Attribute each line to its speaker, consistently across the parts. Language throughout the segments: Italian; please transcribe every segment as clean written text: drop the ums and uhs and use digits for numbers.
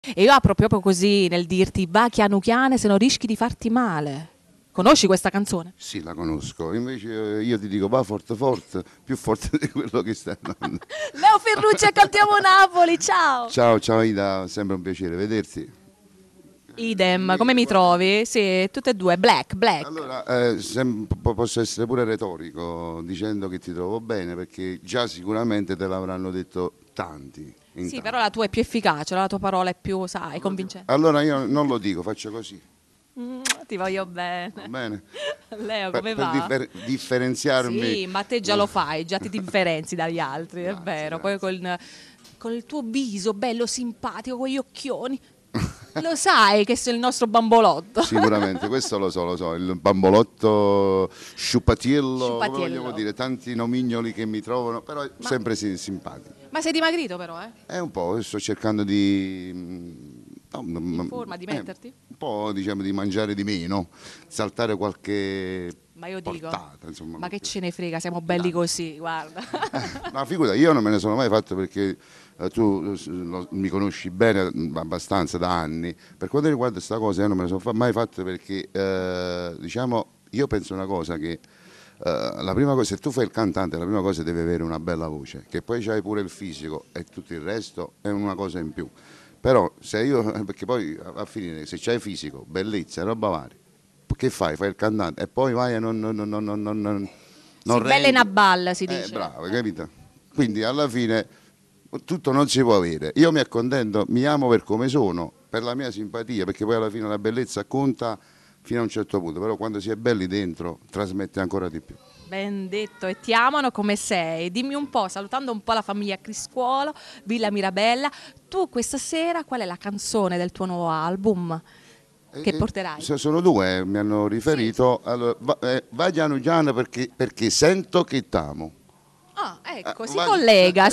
Speaker 1: E io apro proprio così nel dirti va chiano chiano se non rischi di farti male. Conosci questa canzone?
Speaker 2: Sì, la conosco. Invece io ti dico va forte forte, più forte di quello che stai andando.
Speaker 1: Leo Ferrucci e Cantiamo Napoli, ciao!
Speaker 2: Ciao Ida, sempre un piacere vederti.
Speaker 1: Idem, come mi trovi? Sì, tutte e due, black.
Speaker 2: Allora, posso essere pure retorico dicendo che ti trovo bene perché già sicuramente te l'avranno detto tanti.
Speaker 1: Sì, però la tua è più efficace, la tua parola è più, sai, convincente.
Speaker 2: Allora io non lo dico, faccio così.
Speaker 1: Ti voglio bene.
Speaker 2: Va bene?
Speaker 1: Leo, come va?
Speaker 2: Per differenziarmi.
Speaker 1: Sì, ma te già lo fai, già ti differenzi dagli altri, è vero.
Speaker 2: Grazie.
Speaker 1: Poi con il tuo viso bello simpatico, con gli occhioni. Lo sai che sei il nostro bambolotto.
Speaker 2: Sicuramente, questo lo so, il bambolotto, sciupatiello, come vogliamo dire, tanti nomignoli che mi trovano, però sempre simpatico.
Speaker 1: Ma sei dimagrito però, eh?
Speaker 2: È un po', sto cercando di...
Speaker 1: In forma di metterti?
Speaker 2: Un po', diciamo, di mangiare di meno, saltare qualche...
Speaker 1: Ma io dico,
Speaker 2: portata, insomma,
Speaker 1: ma che ce ne frega, siamo belli così, guarda.
Speaker 2: Ma figura, io non me ne sono mai fatto perché tu mi conosci bene abbastanza da anni. Per quanto riguarda questa cosa io non me ne sono mai fatto perché, diciamo, io penso una cosa che la prima cosa, se tu fai il cantante, la prima cosa devi avere una bella voce, che poi c'hai pure il fisico e tutto il resto è una cosa in più. Però se io, perché poi a finire, se c'hai fisico, bellezza, roba varia, che fai? Fai il cantante e poi vai a non
Speaker 1: Si bella in a balla, si dice.
Speaker 2: Bravo, capito? Quindi alla fine tutto non si può avere. Io mi accontento, mi amo per come sono, per la mia simpatia, perché poi alla fine la bellezza conta fino a un certo punto, però quando si è belli dentro trasmette ancora di più.
Speaker 1: Ben detto, e ti amano come sei. Dimmi un po', salutando un po' la famiglia Criscuolo, Villa Mirabella, tu questa sera qual è la canzone del tuo nuovo album che porterai?
Speaker 2: Sono due, mi hanno riferito. Sì. Allora, vai piano piano perché sento che t'amo.
Speaker 1: Ah, ecco, si collega.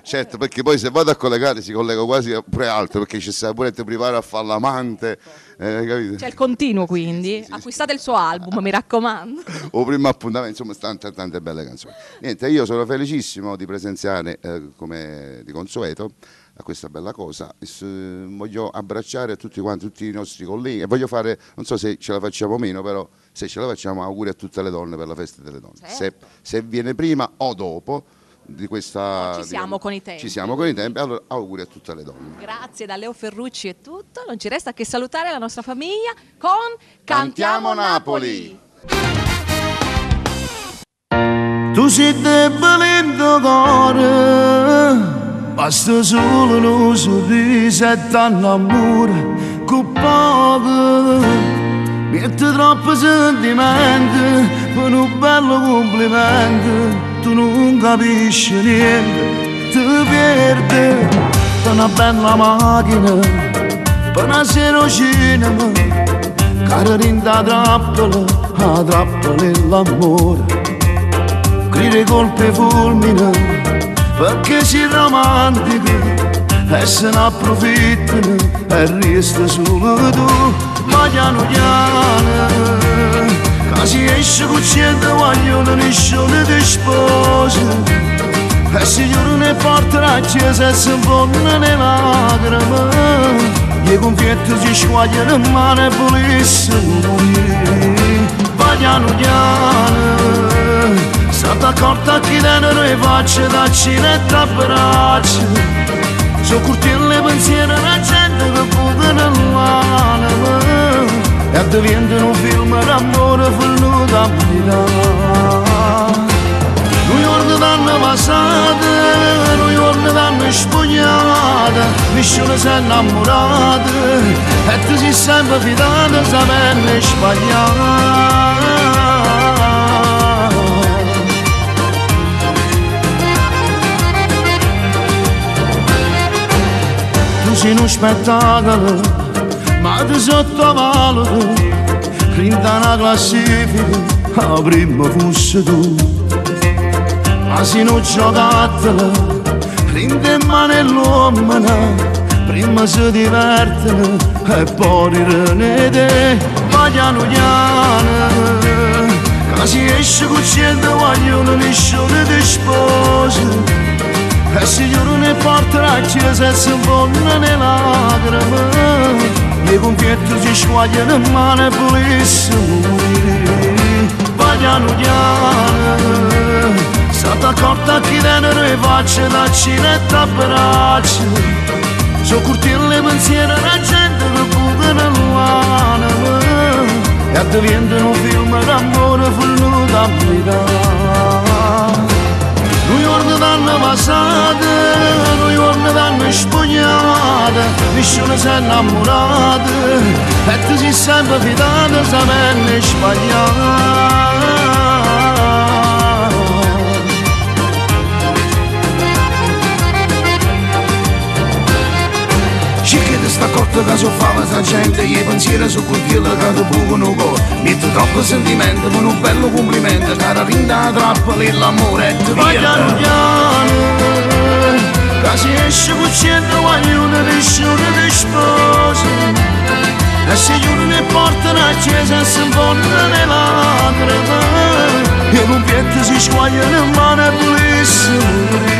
Speaker 2: Certo, perché poi se vado a collegare si collega quasi pure altro, perché ci sta pure te privare a fare l'amante, capito?
Speaker 1: C'è il continuo quindi, sì, acquistate il suo album, mi raccomando.
Speaker 2: O primo appuntamento, insomma, tante belle canzoni. Niente, io sono felicissimo di presenziare, come di consueto, a questa bella cosa. Voglio abbracciare tutti quanti, tutti i nostri colleghi e voglio fare, non so se ce la facciamo o meno, però se ce la facciamo auguri a tutte le donne per la festa delle donne.
Speaker 1: Certo.
Speaker 2: Se viene prima o dopo di questa...
Speaker 1: Ci siamo con i tempi.
Speaker 2: Ci siamo con i tempi, allora auguri a tutte le donne.
Speaker 1: Grazie, da Leo Ferrucci è tutto, non ci resta che salutare la nostra famiglia con
Speaker 2: Cantiamo Napoli!
Speaker 3: Tu sei debole cuore, basta solo un sorriso e t'annamora con poco. Mette troppo sentimento per un bello complimento, tu non capisci niente, ti perdi per una bella macchina, per una sera cinema, cara rinda trappola, la trappola dell'amore, grida colpe fulmina, perché si romantica e se ne approfittano e resta solo tu. Ma piano piano, che si esce con gente vogliono nessuno ti sposa, e il Signore ne porta la chiesa e si fondono le lacrime, gli confetti si squagliano in mano e volessero morire. Ma piano piano, state accorta che dentro le facce da cina e da braccia, sono curti le pensieri la gente che buca nell'anima e diventano un film d'amore venuto a vita. Noi giorni d'anno passati, noi giorni d'anno spogliati, nessuno si è innamorato e tu sei sempre fidato sapendo sbagliare. Sei uno spettacolo, ma ti sottovaluto, rinda una classifica, la prima fosse tu. Ma sei un giocattolo, rinda in mano l'uomo, prima si divertono e poi rirane te. Ma piano piano, che si esce con gente vogliono nessuno ti sposa, e Signore ne porterà a chiesa e si fonda le lacrime, i confetti si squagliano in mano e pulissimo. Va piano piano, state accorta chi tenere le facce da cinetta a braccia, so curtire le pensieri alla gente che buca nell'anima e diventa un film d'amore fulluto a metà. Noi giorni d'anno passate, noi giorni d'anno spogliate, nessuno si è innamorato e ti sei sempre fidato sapendo sbagliare. Sta accorta che so fare sta gente, i pensieri su quello che ti bucano il cuore. Mette troppo sentimento con un bello complimento, cara rinda trappola e l'amore ti va piano piano, che si esce con centro guaglione di sciure di sposi, e se io ne portano a chiesa e si fondono le lacrime, e i confetti si squagliano in mano e pulissimo.